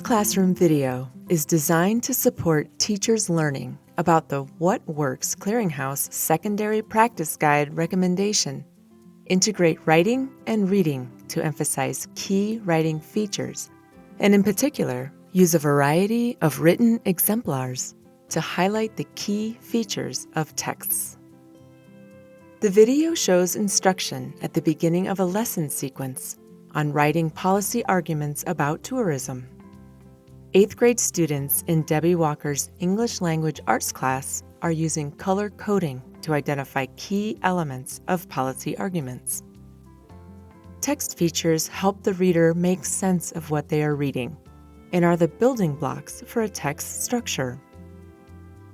Classroom video is designed to support teachers' learning about the What Works Clearinghouse Secondary Practice Guide recommendation. Integrate writing and reading to emphasize key writing features, and in particular, use a variety of written exemplars to highlight the key features of texts. The video shows instruction at the beginning of a lesson sequence on writing policy arguments about tourism. 8th grade students in Debbie Walker's English Language Arts class are using color coding to identify key elements of policy arguments. Text features help the reader make sense of what they are reading and are the building blocks for a text structure.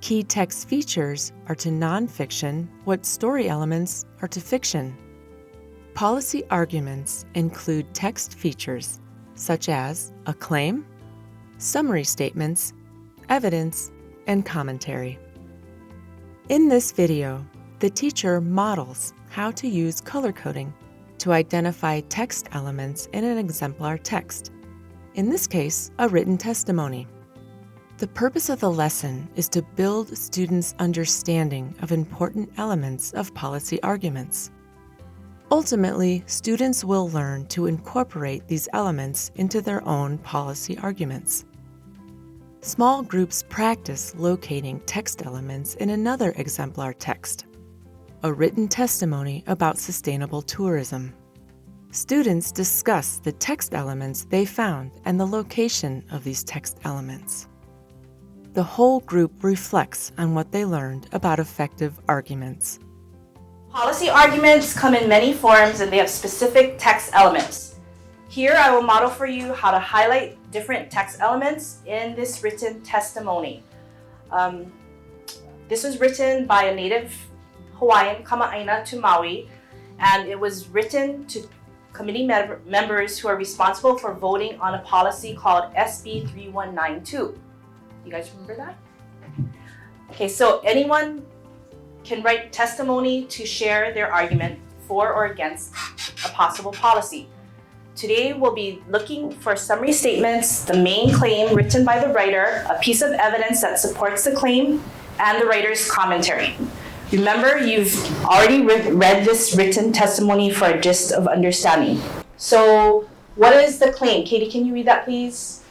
Key text features are to nonfiction what story elements are to fiction. Policy arguments include text features such as a claim, summary statements, evidence, and commentary. In this video, the teacher models how to use color coding to identify text elements in an exemplar text, in this case, a written testimony. The purpose of the lesson is to build students' understanding of important elements of policy arguments. Ultimately, students will learn to incorporate these elements into their own policy arguments. Small groups practice locating text elements in another exemplar text, a written testimony about sustainable tourism. Students discuss the text elements they found and the location of these text elements. The whole group reflects on what they learned about effective arguments. Policy arguments come in many forms and they have specific text elements. Here I will model for you how to highlight different text elements in this written testimony. This was written by a native Hawaiian Kama'aina to Maui, and it was written to committee members who are responsible for voting on a policy called SB 3192. You guys remember that? Okay, so anyone can write testimony to share their argument for or against a possible policy. Today we'll be looking for summary statements, the main claim written by the writer, a piece of evidence that supports the claim, and the writer's commentary. Remember, you've already read this written testimony for a gist of understanding. So what is the claim? Katie, can you read that please?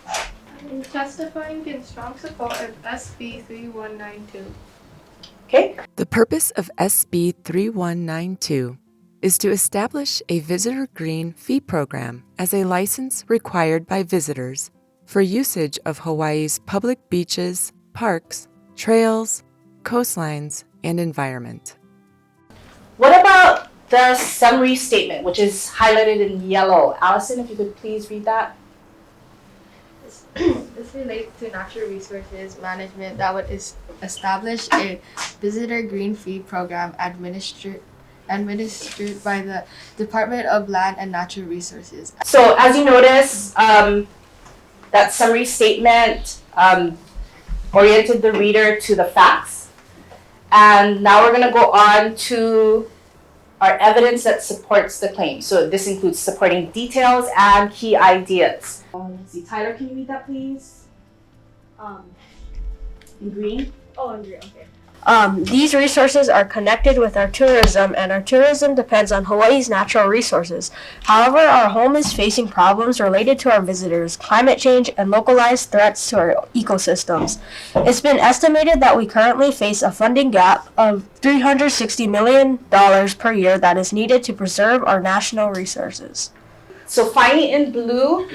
I'm testifying in strong support of SB 3192. Okay. The purpose of SB 3192 is to establish a visitor green fee program as a license required by visitors for usage of Hawaii's public beaches, parks, trails, coastlines, and environment. What about the summary statement, which is highlighted in yellow? Allison, if you could please read that. This relates to natural resources management that would establish a visitor green fee program administered by the Department of Land and Natural Resources. So as you notice, that summary statement oriented the reader to the facts. And now we're going to go on to our evidence that supports the claim. So this includes supporting details and key ideas. Let's see, Tyler, can you read that please? In green? Oh, in green, okay. These resources are connected with our tourism, and our tourism depends on Hawaii's natural resources. However, our home is facing problems related to our visitors, climate change, and localized threats to our ecosystems. It's been estimated that we currently face a funding gap of $360 million per year that is needed to preserve our national resources. So finding in blue,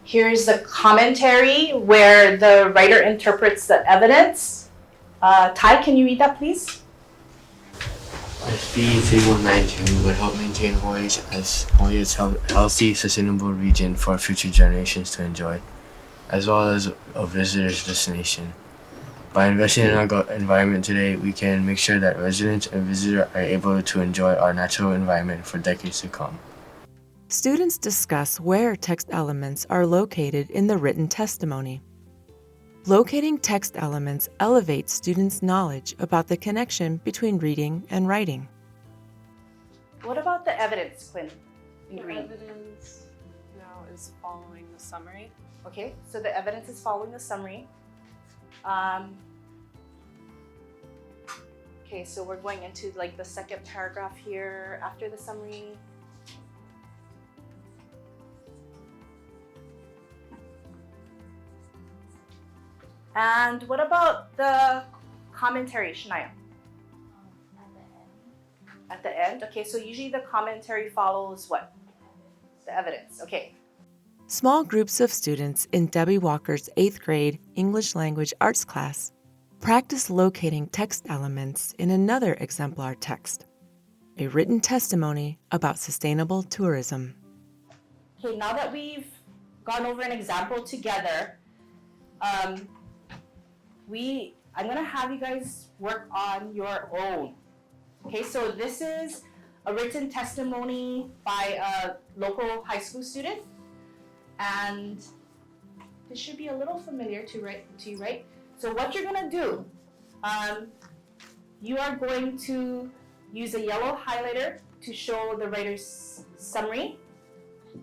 here's the commentary where the writer interprets the evidence. Ty, can you read that, please? SB 3192 would help maintain Hawaii's healthy, sustainable region for future generations to enjoy, as well as a visitor's destination. By investing in our environment today, we can make sure that residents and visitors are able to enjoy our natural environment for decades to come. Students discuss where text elements are located in the written testimony. Locating text elements elevates students' knowledge about the connection between reading and writing. What about the evidence, Quinn? In The green. evidence now is following the summary. Okay, so the evidence is following the summary. Okay, so we're going into like the second paragraph here after the summary. And what about the commentary, Shania? At the end? Okay, so usually the commentary follows what? The evidence, okay. Small groups of students in Debbie Walker's 8th grade English Language Arts class practice locating text elements in another exemplar text, a written testimony about sustainable tourism. Okay, now that we've gone over an example together, I'm gonna have you guys work on your own. Okay, so this is a written testimony by a local high school student, and this should be a little familiar to you, right? So what you're gonna do, you are going to use a yellow highlighter to show the writer's summary,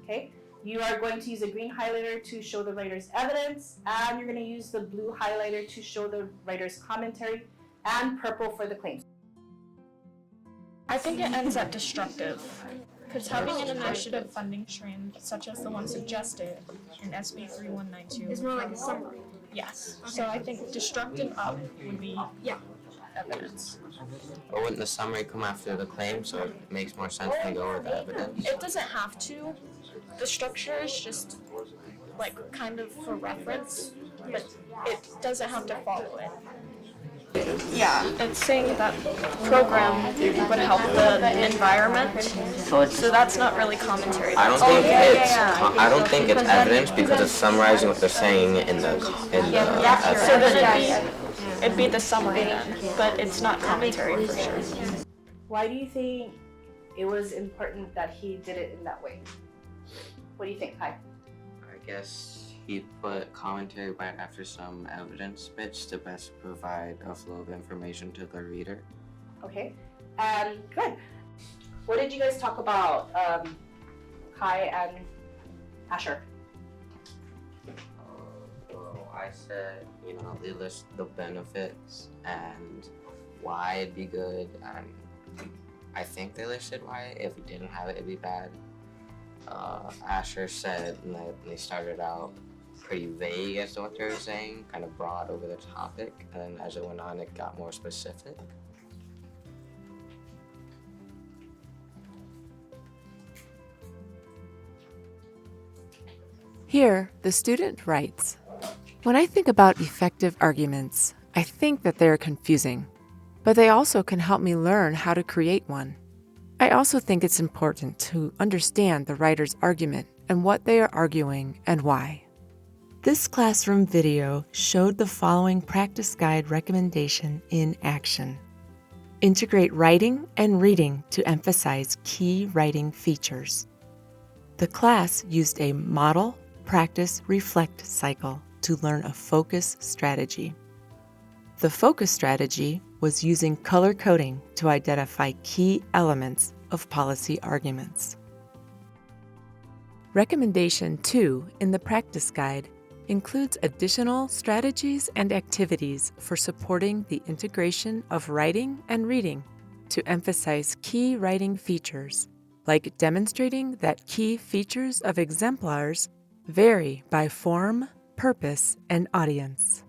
okay? You are going to use a green highlighter to show the writer's evidence, and you're gonna use the blue highlighter to show the writer's commentary, and purple for the claims. I think it ends at destructive, because having an initiative funding stream such as the one suggested in SB 3192 It's more like a summary. Yes. So I think destructive up would be evidence. But wouldn't the summary come after the claim, so it makes more sense to go with the evidence? It doesn't have to. The structure is just like kind of for reference, but it doesn't have to follow it. Yeah, it's saying that program would help the environment, so that's not really commentary. I don't think it's evidence because it's summarizing what they're saying in the So evidence. then it'd be the summary then, but it's not commentary for sure. Why do you think it was important that he did it in that way? What do you think, Kai? I guess he put commentary right after some evidence bits to best provide a flow of information to the reader. Okay, good. What did you guys talk about, Kai and Asher? Well, I said, they list the benefits and why it'd be good, and I think they listed why. If we didn't have it, it'd be bad. Asher said that they started out pretty vague as to what they were saying, kind of broad over the topic, and then as it went on, it got more specific. Here, the student writes, "When I think about effective arguments, I think that they're confusing, but they also can help me learn how to create one. I also think it's important to understand the writer's argument and what they are arguing and why." This classroom video showed the following practice guide recommendation in action. Integrate writing and reading to emphasize key writing features. The class used a model, practice, reflect cycle to learn a focus strategy. The focus strategy was using color coding to identify key elements of policy arguments. Recommendation 2 in the practice guide includes additional strategies and activities for supporting the integration of writing and reading to emphasize key writing features, like demonstrating that key features of exemplars vary by form, purpose, and audience.